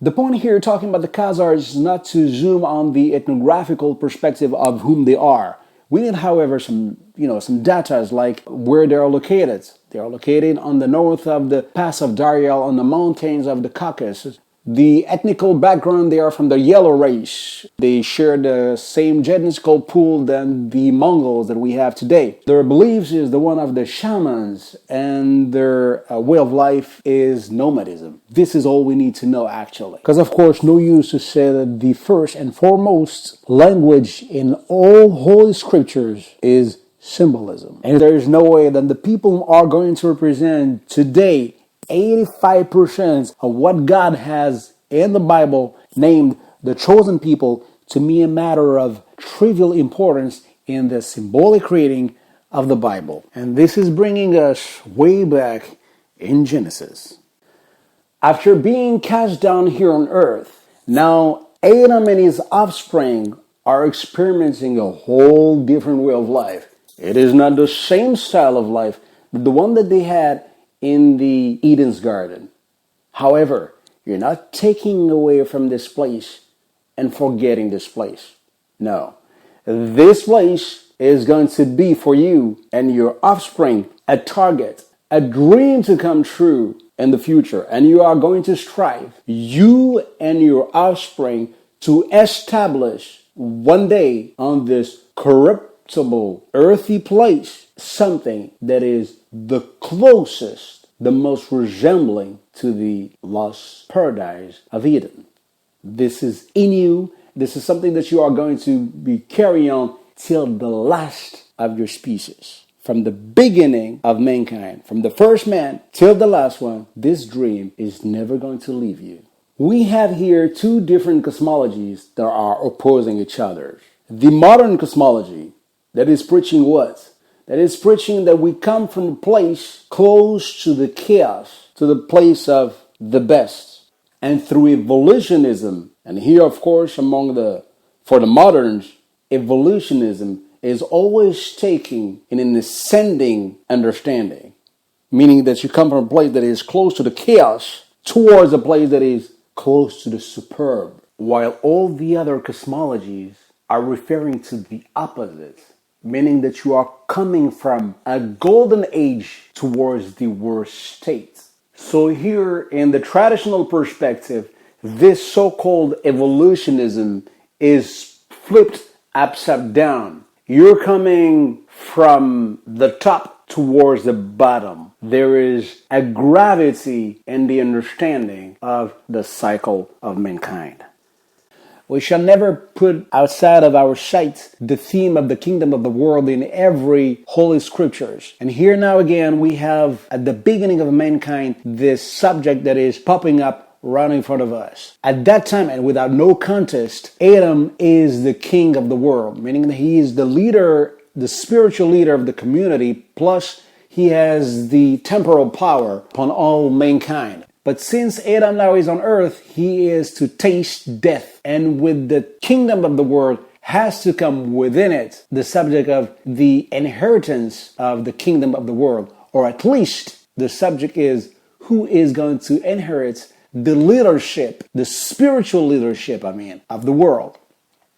The point here talking about the Khazars is not to zoom on the ethnographical perspective of whom they are. We need, however, some data like where they are located. They are located on the north of the Pass of Dariel on the mountains of the Caucasus. The ethnical background, they are from the yellow race. They share the same genetical pool than the Mongols that we have today. Their beliefs is the one of the shamans, and their way of life is nomadism. This is all we need to know, actually. Because, of course, no use to say that the first and foremost language in all holy scriptures is symbolism. And there is no way that the people are going to represent today 85% of what God has in the Bible named the chosen people to be a matter of trivial importance in the symbolic reading of the Bible. And this is bringing us way back in Genesis. After being cast down here on earth, now Adam and his offspring are experiencing a whole different way of life. It is not the same style of life, but the one that they had in the Eden's garden. However, you're not taking away from this place and forgetting this place. No. This place is going to be for you and your offspring a target, a dream to come true in the future. And you are going to strive, you and your offspring, to establish one day on this corruptible, earthy place something that is the closest, the most resembling to the lost paradise of Eden. This is in you. This is something that you are going to be carrying on till the last of your species. From the beginning of mankind, from the first man till the last one, this dream is never going to leave you. We have here two different cosmologies that are opposing each other. The modern cosmology that is preaching what? That is preaching that we come from a place close to the chaos, to the place of the best. And through evolutionism, and here of course for the moderns, evolutionism is always taking in an ascending understanding. Meaning that you come from a place that is close to the chaos towards a place that is close to the superb. While all the other cosmologies are referring to the opposite. Meaning that you are coming from a golden age towards the worst state. So here, in the traditional perspective, this so-called evolutionism is flipped upside down. You're coming from the top towards the bottom. There is a gravity in the understanding of the cycle of mankind. We shall never put outside of our sight the theme of the kingdom of the world in every holy scriptures. And here now again we have at the beginning of mankind this subject that is popping up right in front of us. At that time and without no contest, Adam is the king of the world, meaning that he is the leader, the spiritual leader of the community, plus he has the temporal power upon all mankind. But since Adam now is on earth, he is to taste death. And with the kingdom of the world has to come within it the subject of the inheritance of the kingdom of the world. Or at least the subject is who is going to inherit the leadership, the spiritual leadership, of the world.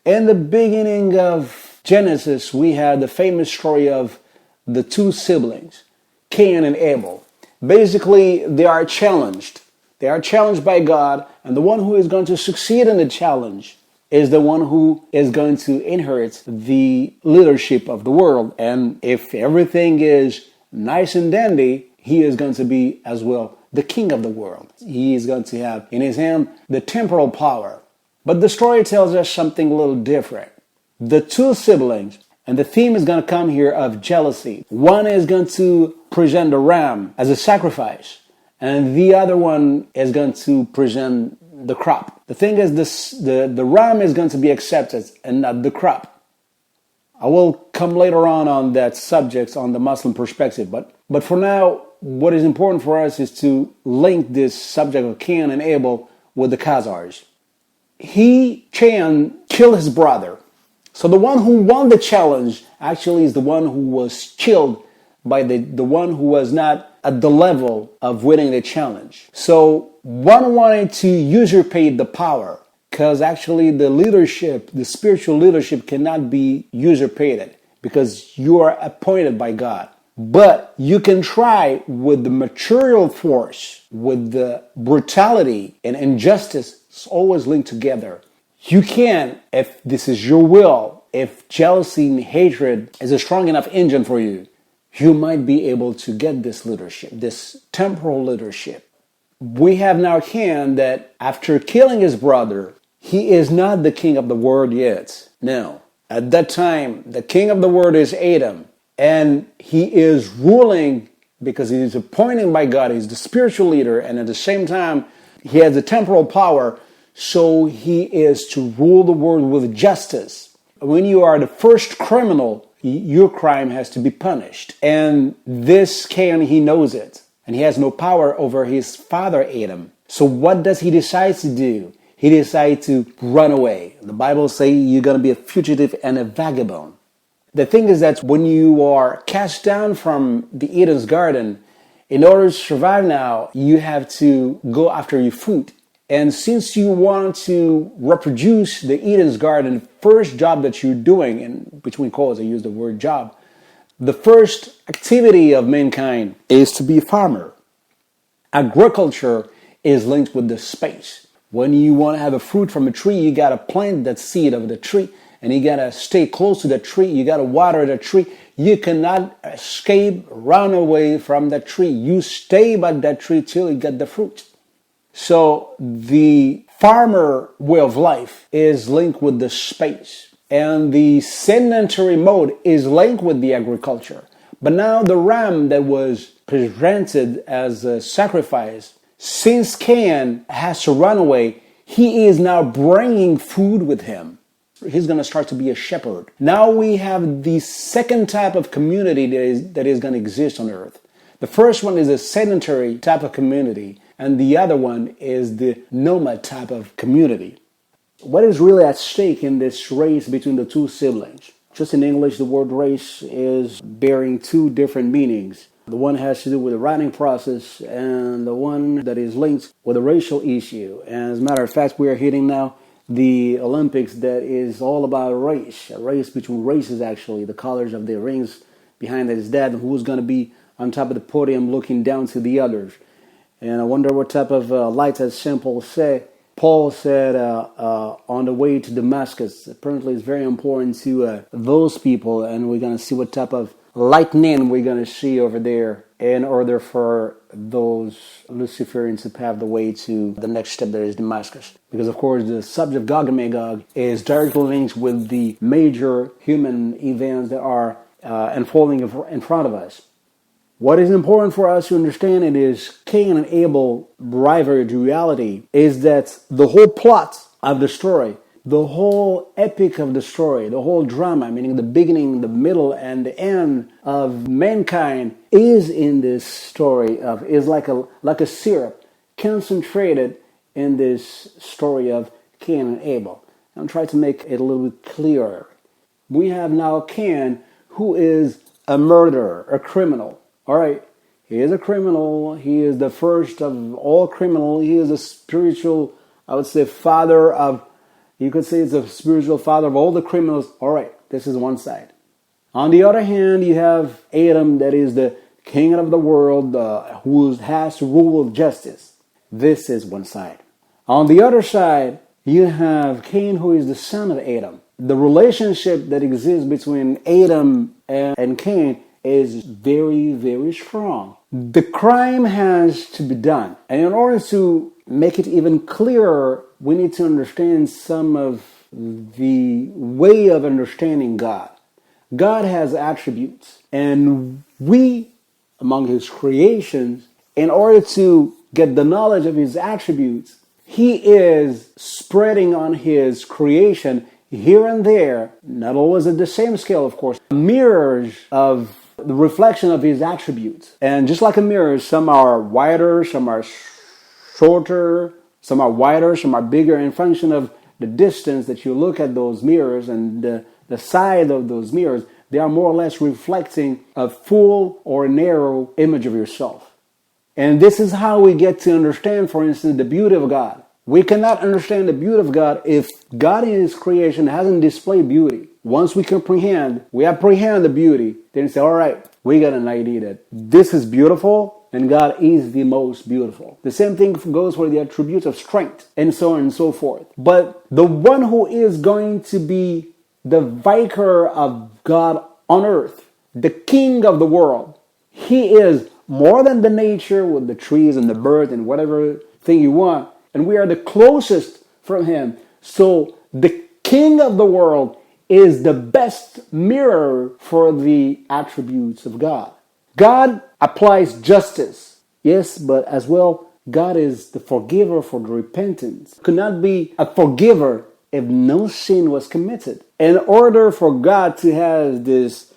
In the beginning of Genesis, we had the famous story of the two siblings, Cain and Abel. Basically, they are challenged. They are challenged by God, and the one who is going to succeed in the challenge is the one who is going to inherit the leadership of the world. And if everything is nice and dandy, he is going to be as well the king of the world. He is going to have in his hand the temporal power. But the story tells us something a little different. The two siblings, and the theme is going to come here of jealousy. One is going to present a ram as a sacrifice, and the other one is going to present the crop. The thing is, the ram is going to be accepted and not the crop. I will come later on that subject on the Muslim perspective, but for now, what is important for us is to link this subject of Cain and Abel with the Khazars. Cain killed his brother. So the one who won the challenge actually is the one who was killed by the one who was not at the level of winning the challenge. So one wanted to usurpate the power, because actually the leadership, the spiritual leadership cannot be usurpated because you are appointed by God. But you can try with the material force, with the brutality and injustice. It's always linked together. You can, if this is your will, if jealousy and hatred is a strong enough engine for you, you might be able to get this leadership, this temporal leadership. We have now Cain that after killing his brother, he is not the king of the world yet. No. At that time, the king of the world is Adam. And he is ruling because he is appointed by God. He's the spiritual leader. And at the same time, he has the temporal power. So he is to rule the world with justice. When you are the first criminal, your crime has to be punished. And this Cain, he knows it. And he has no power over his father Adam. So what does he decide to do? He decides to run away. The Bible says you're going to be a fugitive and a vagabond. The thing is that when you are cast down from the Eden's garden, in order to survive now, you have to go after your food. And since you want to reproduce the Eden's garden, first job that you're doing, and between quotes I use the word job, the first activity of mankind is to be a farmer. Agriculture is linked with the space. When you want to have a fruit from a tree, you got to plant that seed of the tree. And you got to stay close to the tree. You got to water the tree. You cannot escape, run away from the tree. You stay by that tree till you get the fruit. So the farmer way of life is linked with the space. And the sedentary mode is linked with the agriculture. But now the ram that was presented as a sacrifice, since Cain has to run away, he is now bringing food with him. He's going to start to be a shepherd. Now we have the second type of community that is going to exist on earth. The first one is a sedentary type of community, and the other one is the nomad type of community. What is really at stake in this race between the two siblings? Just in English, the word race is bearing two different meanings. The one has to do with the writing process, and the one that is linked with a racial issue. And as a matter of fact, we are hitting now the Olympics that is all about race, a race between races actually, the colors of the rings behind that is that, and who's going to be on top of the podium looking down to the others. And I wonder what type of lights, as Paul said on the way to Damascus. Apparently it's very important to those people, and we're going to see what type of lightning we're going to see over there in order for those Luciferians to pave the way to the next step, that is Damascus. Because of course the subject of Gog and Magog is directly linked with the major human events that are unfolding in front of us. What is important for us to understand it is Cain and Abel rivalry to reality is that the whole plot of the story, the whole epic of the story, the whole drama, meaning the beginning, the middle, and the end of mankind is in this story is like a syrup concentrated in this story of Cain and Abel. I'm trying to make it a little bit clearer. We have now Cain, who is a murderer, a criminal. All right, he is a criminal. He is the first of all criminals. He is a spiritual, I would say, father of, you could say it's a spiritual father of all the criminals. All right, this is one side. On the other hand, you have Adam, that is the king of the world, who has to rule with justice. This is one side. On the other side, you have Cain, who is the son of Adam. The relationship that exists between Adam and Cain is very, very strong. The crime has to be done. And in order to make it even clearer, we need to understand some of the way of understanding God. God has attributes. And we, among his creations, in order to get the knowledge of his attributes, he is spreading on his creation here and there, not always at the same scale, of course, mirrors of the reflection of his attributes. And just like a mirror, some are wider, some are shorter, some are wider, some are bigger. In function of the distance that you look at those mirrors and the side of those mirrors, they are more or less reflecting a full or narrow image of yourself. And this is how we get to understand, for instance, the beauty of God. We cannot understand the beauty of God if God in His creation hasn't displayed beauty. Once we apprehend the beauty, then we say, all right, we got an idea that this is beautiful and God is the most beautiful. The same thing goes for the attributes of strength and so on and so forth. But the one who is going to be the vicar of God on earth, the king of the world, He is more than the nature with the trees and the birds and whatever thing you want. And we are the closest from Him. So the king of the world is the best mirror for the attributes of God. God applies justice. Yes, but as well, God is the forgiver for the repentance. Could not be a forgiver if no sin was committed. In order for God to have this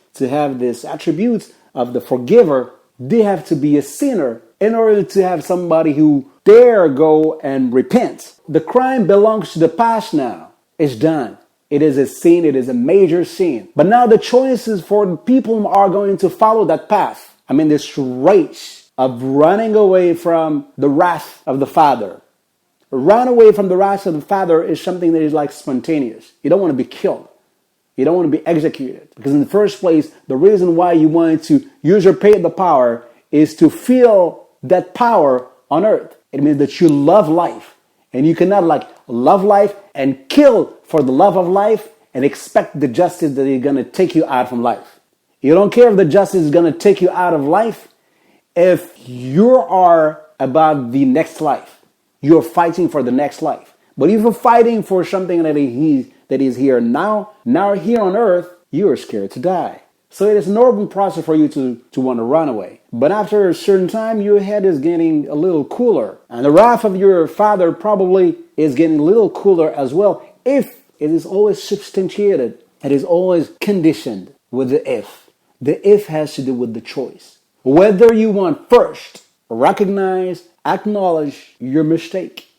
attributes of the forgiver, they have to be a sinner in order to have somebody who dare go and repent. The crime belongs to the past now. It's done. It is a sin. It is a major sin. But now the choices for the people who are going to follow that path. I mean, this race of running away from the wrath of the Father. Run away from the wrath of the Father is something that is like spontaneous. You don't want to be killed. You don't want to be executed. Because in the first place, the reason why you wanted to usurpate the power is to feel that power on earth. It means that you love life. And you cannot love life and kill for the love of life and expect the justice that is going to take you out from life. You don't care if the justice is going to take you out of life if you are about the next life. You're fighting for the next life. But if you're fighting for something that is here now here on earth, you are scared to die. So it is an normal process for you to want to run away. But after a certain time, your head is getting a little cooler. And the wrath of your Father probably is getting a little cooler as well, if it is always substantiated. It is always conditioned with the if. The if has to do with the choice. Whether you want first, recognize, acknowledge your mistake.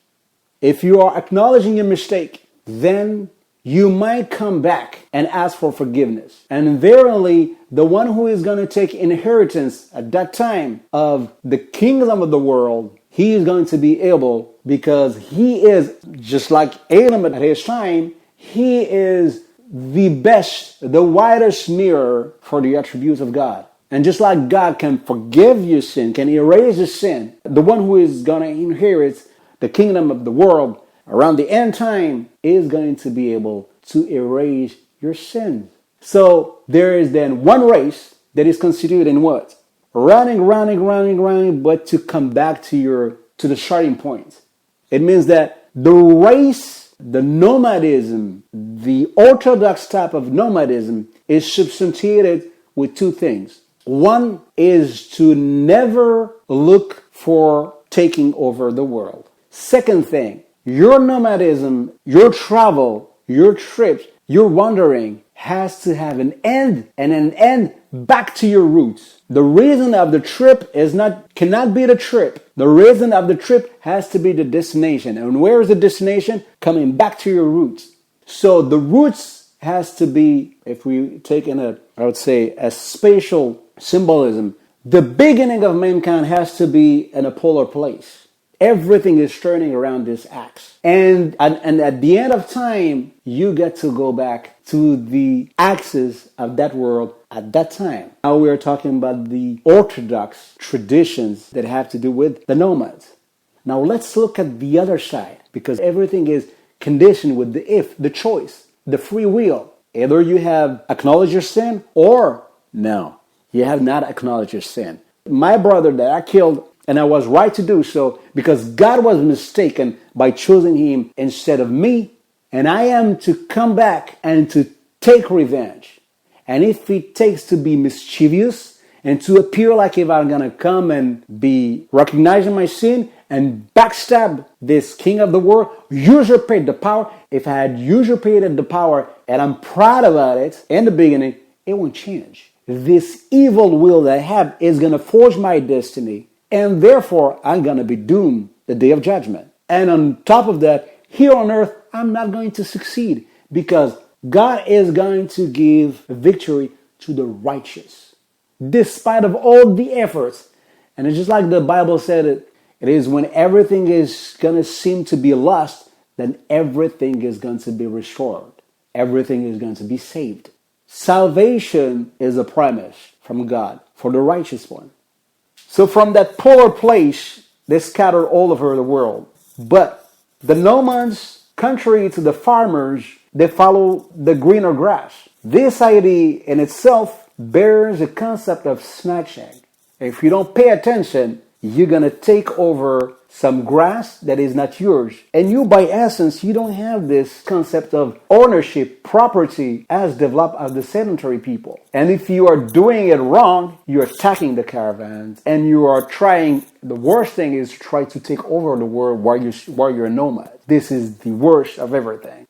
If you are acknowledging your mistake, then you might come back and ask for forgiveness. And verily, the one who is going to take inheritance at that time of the kingdom of the world, he is going to be able, because he is, just like Adam at his time, he is the best, the widest mirror for the attributes of God. And just like God can forgive your sin, can erase your sin, the one who is going to inherit the kingdom of the world around the end time is going to be able to erase your sins. So there is then one race that is constituted in what? Running, but to come back to the starting point. It means that the race, the nomadism, the orthodox type of nomadism is substantiated with two things. One is to never look for taking over the world. Second thing, your nomadism, your travel, your trips, your wandering has to have an end, and an end back to your roots. The reason of the trip cannot be the trip. The reason of the trip has to be the destination. And where is the destination? Coming back to your roots. So the roots has to be, if we take a spatial symbolism, the beginning of mankind has to be in a polar place. Everything is turning around this axe. And at the end of time, you get to go back to the axis of that world at that time. Now we are talking about the orthodox traditions that have to do with the nomads. Now let's look at the other side, because everything is conditioned with the if, the choice, the free will. Either you have acknowledged your sin, or no, you have not acknowledged your sin. My brother that I killed, and I was right to do so because God was mistaken by choosing him instead of me. And I am to come back and to take revenge. And if it takes to be mischievous and to appear like if I'm going to come and be recognizing my sin and backstab this king of the world, usurpate the power. If I had usurpated the power and I'm proud about it in the beginning, it won't change. This evil will that I have is going to forge my destiny. And therefore, I'm going to be doomed the day of judgment. And on top of that, here on earth, I'm not going to succeed because God is going to give victory to the righteous. Despite of all the efforts And it's just like the Bible said it is when everything is going to seem to be lost, then everything is going to be restored. Everything is going to be saved. Salvation is a promise from God for the righteous one. So from that polar place, they scattered all over the world. But the nomads, contrary to the farmers, they follow the greener grass. This idea in itself bears the concept of snatching. If you don't pay attention, you're going to take over some grass that is not yours. And you, by essence, you don't have this concept of ownership, property, as developed as the sedentary people. And if you are doing it wrong, you're attacking the caravans. And you are trying, the worst thing is to try to take over the world while you're a nomad. This is the worst of everything.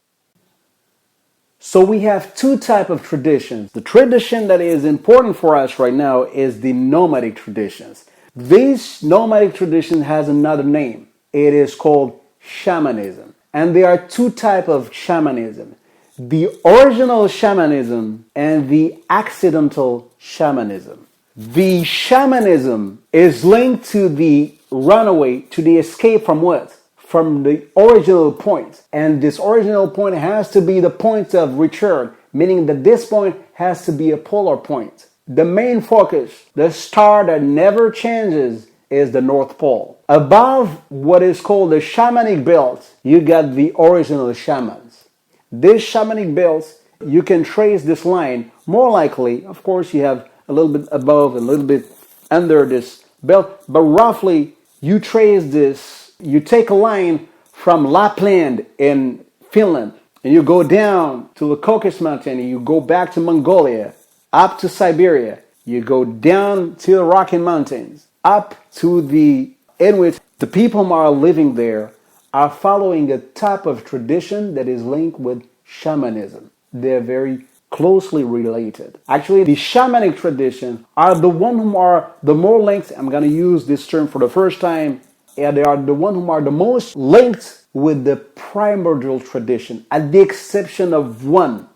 So we have two types of traditions. The tradition that is important for us right now is the nomadic traditions. This nomadic tradition has another name. It is called shamanism. And there are two types of shamanism. The original shamanism and the accidental shamanism. The shamanism is linked to the runaway, to the escape from what? From the original point. And this original point has to be the point of return, meaning that this point has to be a polar point. The main focus, the star that never changes, is the North Pole. Above what is called the shamanic belt, you got the original shamans. This shamanic belt, you can trace this line. More likely, of course, you have a little bit above, a little bit under this belt, but roughly you trace this. You take a line from Lapland in Finland, and you go down to the Caucasus Mountain, and you go back to Mongolia, up to Siberia. You go down to the Rocky Mountains, up to the Inuit. The people who are living there are following a type of tradition that is linked with shamanism. They're very closely related. Actually, the shamanic tradition are the one who are the more linked. I'm going to use this term for the first time. Yeah, they are the one who are the most linked with the primordial tradition, at the exception of one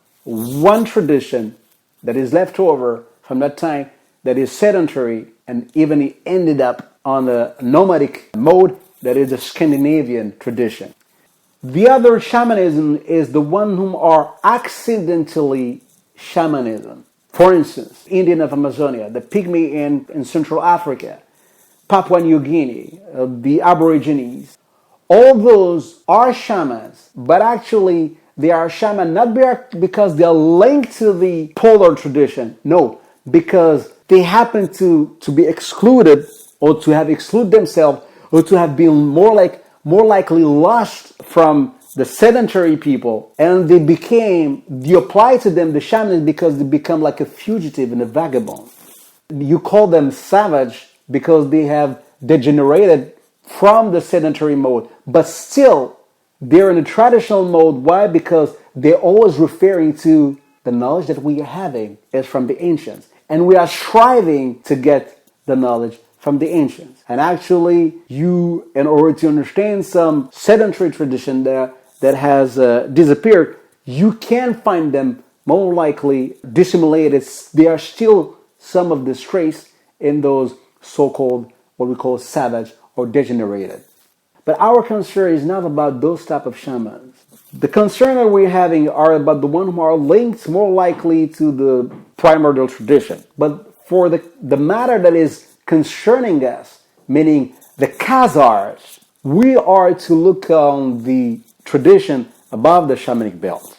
tradition that is left over from that time that is sedentary, and even it ended up on a nomadic mode, that is a Scandinavian tradition. The other shamanism is the one whom are accidentally shamanism. For instance, Indian of Amazonia, the Pygmy in Central Africa, Papua New Guinea, the Aborigines. All those are shamans, but actually they are shaman not because they are linked to the polar tradition. No, because they happen to be excluded, or to have excluded themselves, or to have been more likely lost from the sedentary people, and you apply to them the shaman because they become like a fugitive and a vagabond. You call them savage because they have degenerated from the sedentary mode, but still they're in a traditional mode. Why? Because they're always referring to the knowledge that we are having is from the ancients, and we are striving to get the knowledge from the ancients. And actually, in order to understand some sedentary tradition that has disappeared, you can find them more likely dissimulated. There are still some of this trace in those so-called, what we call savage or degenerated. But our concern is not about those type of shamans. The concern that we're having are about the ones who are linked more likely to the primordial tradition. But for the matter that is concerning us, meaning the Khazars, we are to look on the tradition above the shamanic belt.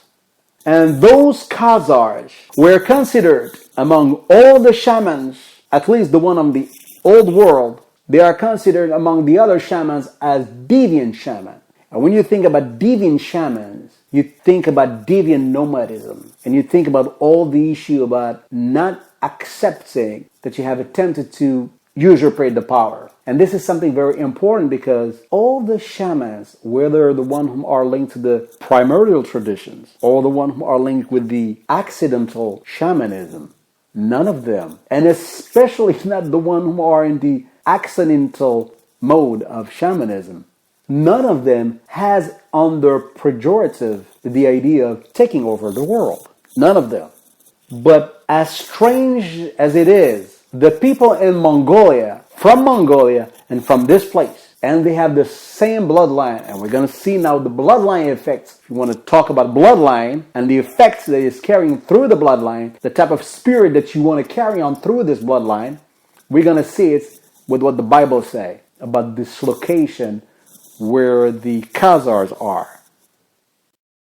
And those Khazars were considered among all the shamans, at least the one on the old world, they are considered among the other shamans as deviant shamans. And when you think about deviant shamans, you think about deviant nomadism, and you think about all the issue about not accepting that you have attempted to usurpate the power. And this is something very important, because all the shamans, whether the one who are linked to the primordial traditions or the one who are linked with the accidental shamanism, none of them, and especially not the one who are in the accidental mode of shamanism, none of them has under pejorative the idea of taking over the world. None of them. But as strange as it is, the people in Mongolia from Mongolia and from this place. And they have the same bloodline. And we're going to see now the bloodline effects. If you want to talk about bloodline and the effects that is carrying through the bloodline, the type of spirit that you want to carry on through this bloodline, we're going to see it with what the Bible says about this location where the Khazars are.